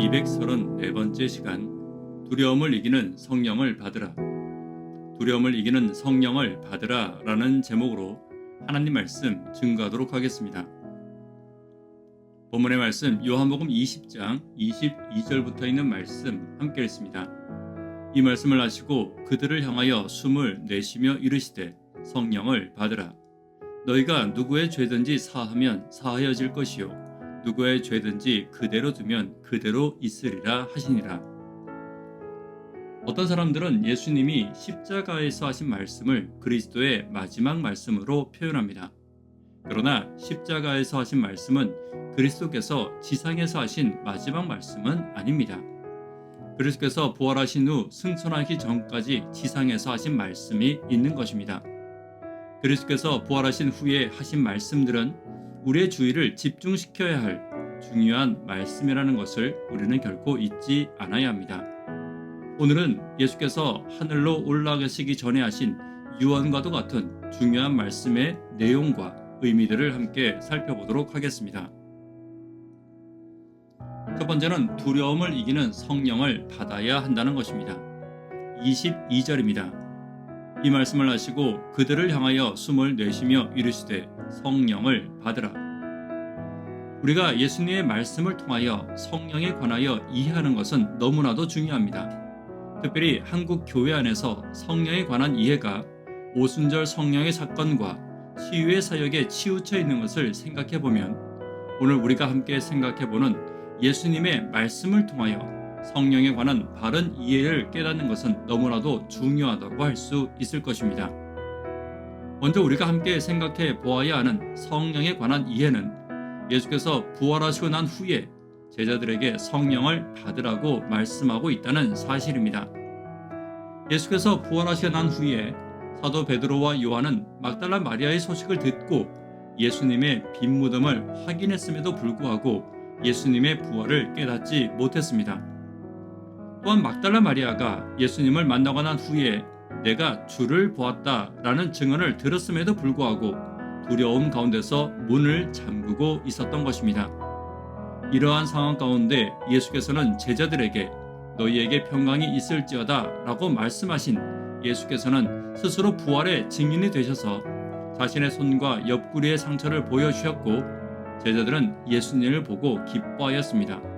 234번째 시간, 두려움을 이기는 성령을 받으라. 두려움을 이기는 성령을 받으라 라는 제목으로 하나님 말씀 증거하도록 하겠습니다. 본문의 말씀 요한복음 20장 22절부터 있는 말씀 함께 읽습니다. 이 말씀을 하시고 그들을 향하여 숨을 내쉬며 이르시되 성령을 받으라. 너희가 누구의 죄든지 사하면 사하여질 것이요 누구의 죄든지 그대로 두면 그대로 있으리라 하시니라. 어떤 사람들은 예수님이 십자가에서 하신 말씀을 그리스도의 마지막 말씀으로 표현합니다. 그러나 십자가에서 하신 말씀은 그리스도께서 지상에서 하신 마지막 말씀은 아닙니다. 그리스도께서 부활하신 후 승천하기 전까지 지상에서 하신 말씀이 있는 것입니다. 그리스도께서 부활하신 후에 하신 말씀들은 우리의 주의를 집중시켜야 할 중요한 말씀이라는 것을 우리는 결코 잊지 않아야 합니다. 오늘은 예수께서 하늘로 올라가시기 전에 하신 유언과도 같은 중요한 말씀의 내용과 의미들을 함께 살펴보도록 하겠습니다. 첫 번째는 두려움을 이기는 성령을 받아야 한다는 것입니다. 22절입니다. 이 말씀을 하시고 그들을 향하여 숨을 내쉬며 이르시되 성령을 받으라. 우리가 예수님의 말씀을 통하여 성령에 관하여 이해하는 것은 너무나도 중요합니다. 특별히 한국 교회 안에서 성령에 관한 이해가 오순절 성령의 사건과 치유의 사역에 치우쳐 있는 것을 생각해보면 오늘 우리가 함께 생각해보는 예수님의 말씀을 통하여 성령에 관한 바른 이해를 깨닫는 것은 너무나도 중요하다고 할 수 있을 것입니다. 먼저 우리가 함께 생각해 보아야 하는 성령에 관한 이해는 예수께서 부활하시고 난 후에 제자들에게 성령을 받으라고 말씀하고 있다는 사실입니다. 예수께서 부활하시고 난 후에 사도 베드로와 요한은 막달라 마리아의 소식을 듣고 예수님의 빈 무덤을 확인했음에도 불구하고 예수님의 부활을 깨닫지 못했습니다. 또한 막달라 마리아가 예수님을 만나고 난 후에 내가 주를 보았다라는 증언을 들었음에도 불구하고 두려움 가운데서 문을 잠그고 있었던 것입니다. 이러한 상황 가운데 예수께서는 제자들에게 너희에게 평강이 있을지어다 라고 말씀하신 예수께서는 스스로 부활의 증인이 되셔서 자신의 손과 옆구리의 상처를 보여주셨고 제자들은 예수님을 보고 기뻐하였습니다.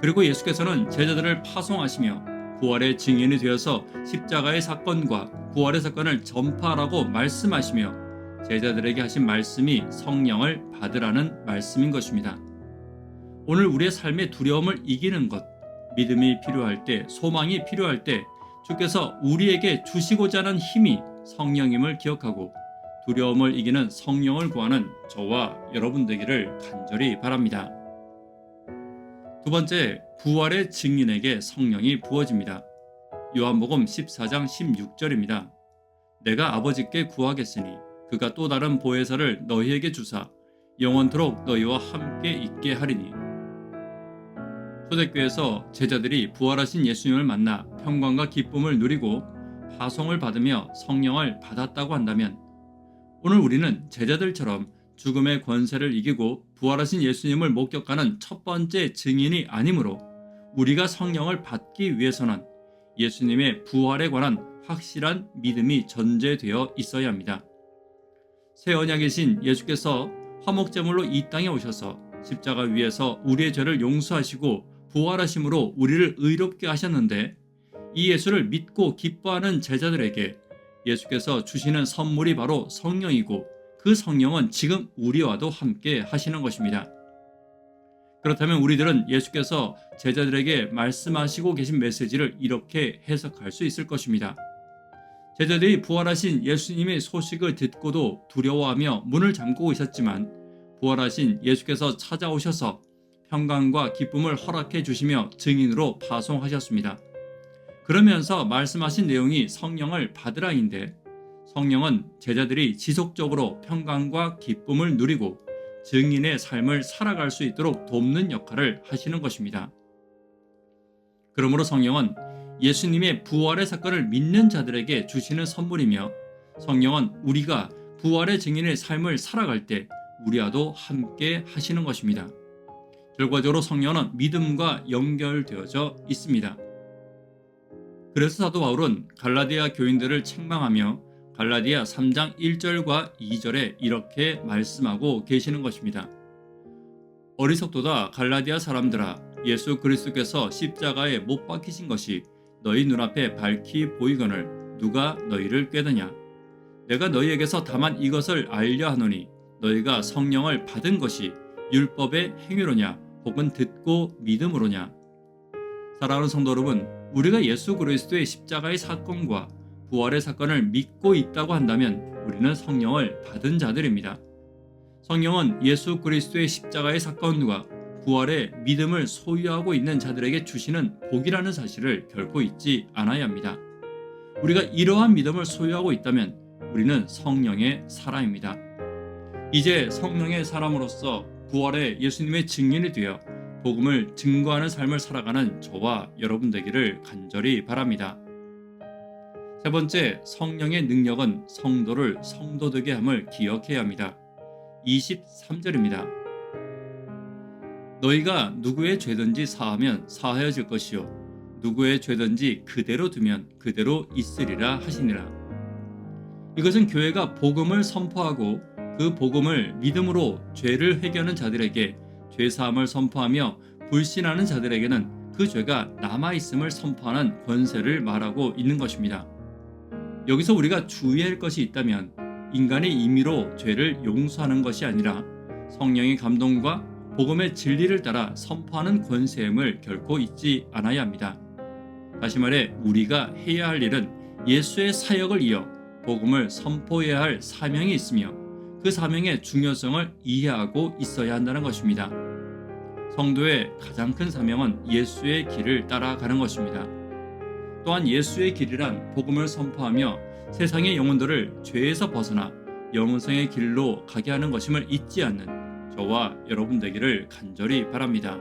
그리고 예수께서는 제자들을 파송하시며 부활의 증인이 되어서 십자가의 사건과 부활의 사건을 전파하라고 말씀하시며 제자들에게 하신 말씀이 성령을 받으라는 말씀인 것입니다. 오늘 우리의 삶의 두려움을 이기는 것, 믿음이 필요할 때, 소망이 필요할 때 주께서 우리에게 주시고자 하는 힘이 성령임을 기억하고 두려움을 이기는 성령을 구하는 저와 여러분 되기를 간절히 바랍니다. 두 번째, 부활의 증인에게 성령이 부어집니다. 요한복음 14장 16절입니다. 내가 아버지께 구하겠으니 그가 또 다른 보혜사를 너희에게 주사 영원토록 너희와 함께 있게 하리니. 초대교회에서 제자들이 부활하신 예수님을 만나 평강과 기쁨을 누리고 파송을 받으며 성령을 받았다고 한다면 오늘 우리는 제자들처럼 죽음의 권세를 이기고 부활하신 예수님을 목격하는 첫 번째 증인이 아니므로 우리가 성령을 받기 위해서는 예수님의 부활에 관한 확실한 믿음이 전제되어 있어야 합니다. 새 언약이신 예수께서 화목제물로 이 땅에 오셔서 십자가 위에서 우리의 죄를 용서하시고 부활하심으로 우리를 의롭게 하셨는데 이 예수를 믿고 기뻐하는 제자들에게 예수께서 주시는 선물이 바로 성령이고 그 성령은 지금 우리와도 함께 하시는 것입니다. 그렇다면 우리들은 예수께서 제자들에게 말씀하시고 계신 메시지를 이렇게 해석할 수 있을 것입니다. 제자들이 부활하신 예수님의 소식을 듣고도 두려워하며 문을 잠그고 있었지만 부활하신 예수께서 찾아오셔서 평강과 기쁨을 허락해 주시며 증인으로 파송하셨습니다. 그러면서 말씀하신 내용이 성령을 받으라인데 성령은 제자들이 지속적으로 평강과 기쁨을 누리고 증인의 삶을 살아갈 수 있도록 돕는 역할을 하시는 것입니다. 그러므로 성령은 예수님의 부활의 사건을 믿는 자들에게 주시는 선물이며 성령은 우리가 부활의 증인의 삶을 살아갈 때 우리와도 함께 하시는 것입니다. 결과적으로 성령은 믿음과 연결되어져 있습니다. 그래서 사도 바울은 갈라디아 교인들을 책망하며 갈라디아 3장 1절과 2절에 이렇게 말씀하고 계시는 것입니다. 어리석도다 갈라디아 사람들아, 예수 그리스도께서 십자가에 못 박히신 것이 너희 눈앞에 밝히 보이거늘 누가 너희를 꾀드냐? 내가 너희에게서 다만 이것을 알려 하노니 너희가 성령을 받은 것이 율법의 행위로냐 혹은 듣고 믿음으로냐? 사랑하는 성도 여러분, 우리가 예수 그리스도의 십자가의 사건과 부활의 사건을 믿고 있다고 한다면 우리는 성령을 받은 자들입니다. 성령은 예수 그리스도의 십자가의 사건과 부활의 믿음을 소유하고 있는 자들에게 주시는 복이라는 사실을 결코 잊지 않아야 합니다. 우리가 이러한 믿음을 소유하고 있다면 우리는 성령의 사람입니다. 이제 성령의 사람으로서 부활의 예수님의 증인이 되어 복음을 증거하는 삶을 살아가는 저와 여러분 되기를 간절히 바랍니다. 세 번째, 성령의 능력은 성도를 성도되게 함을 기억해야 합니다. 23절입니다. 너희가 누구의 죄든지 사하면 사하여질 것이요 누구의 죄든지 그대로 두면 그대로 있으리라 하시니라. 이것은 교회가 복음을 선포하고 그 복음을 믿음으로 죄를 회개하는 자들에게 죄사함을 선포하며 불신하는 자들에게는 그 죄가 남아있음을 선포하는 권세를 말하고 있는 것입니다. 여기서 우리가 주의할 것이 있다면 인간의 임의로 죄를 용서하는 것이 아니라 성령의 감동과 복음의 진리를 따라 선포하는 권세임을 결코 잊지 않아야 합니다. 다시 말해 우리가 해야 할 일은 예수의 사역을 이어 복음을 선포해야 할 사명이 있으며 그 사명의 중요성을 이해하고 있어야 한다는 것입니다. 성도의 가장 큰 사명은 예수의 길을 따라가는 것입니다. 또한 예수의 길이란 복음을 선포하며 세상의 영혼들을 죄에서 벗어나 영생의 길로 가게 하는 것임을 잊지 않는 저와 여러분 되기를 간절히 바랍니다.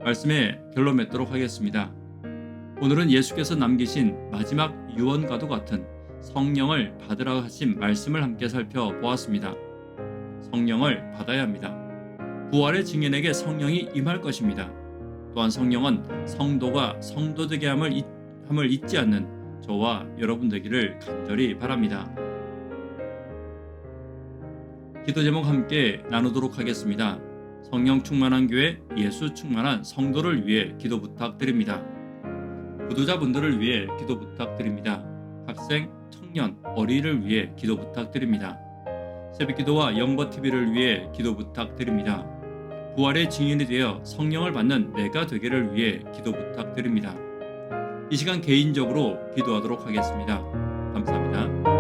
말씀에 결론 맺도록 하겠습니다. 오늘은 예수께서 남기신 마지막 유언과도 같은 성령을 받으라 하신 말씀을 함께 살펴보았습니다. 성령을 받아야 합니다. 부활의 증인에게 성령이 임할 것입니다. 또한 성령은 성도가 성도되게 함을 잊지 않는 저와 여러분 되기를 간절히 바랍니다. 기도 제목 함께 나누도록 하겠습니다. 성령 충만한 교회, 예수 충만한 성도를 위해 기도 부탁드립니다. 부도자분들을 위해 기도 부탁드립니다. 학생, 청년, 어린이를 위해 기도 부탁드립니다. 새벽기도와 영버TV를 위해 기도 부탁드립니다. 부활의 증인이 되어 성령을 받는 내가 되기를 위해 기도 부탁드립니다. 이 시간 개인적으로 기도하도록 하겠습니다. 감사합니다.